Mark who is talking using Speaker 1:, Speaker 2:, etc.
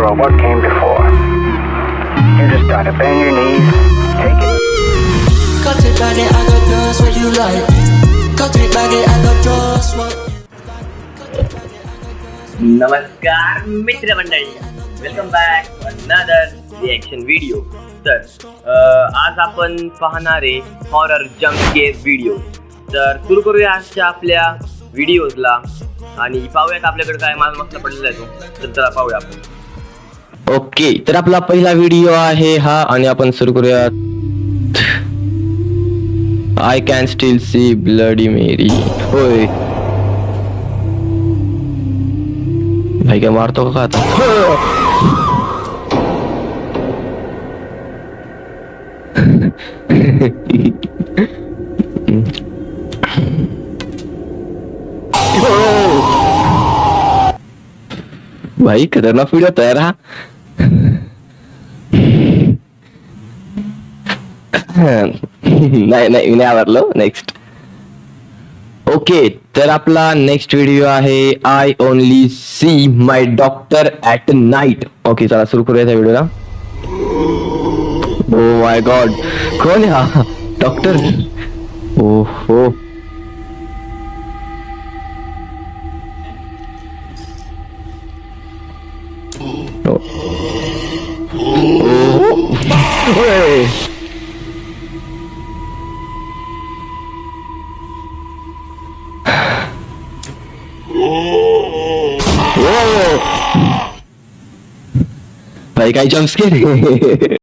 Speaker 1: or what came before. You just gotta bend your knees, take it.
Speaker 2: Cut it body, I got just what you like. Cut it body, I got just what.
Speaker 3: नमस्कार मित्रमंडळी, welcome back another reaction video. तर आज आपण पाहणार आहे horror jump square video. तर सुरू करूया आजच्या आपल्या व्हिडिओजला आणि पाहूयात आपल्याकडे काय माल मसला पडलेला आहे तो. तर चला पाहूया आपण.
Speaker 4: ओके, तर आपला पहिला व्हिडिओ आहे हा आणि आपण सुरू करूया. I can still see bloody Mary. होय भाई, काय मारतो का आता? भाई खतरनाक व्हिडिओ तयार हा. नाही मी आवडलो. नेक्स्ट. ओके, तर आपला नेक्स्ट व्हिडिओ आहे I only see my doctor at night. Okay, चला सुरू करूया त्या व्हिडिओला. ओ माय गॉड, कोण आहे हा डॉक्टर? ओ हो, भाई काय जम्प स्केअर.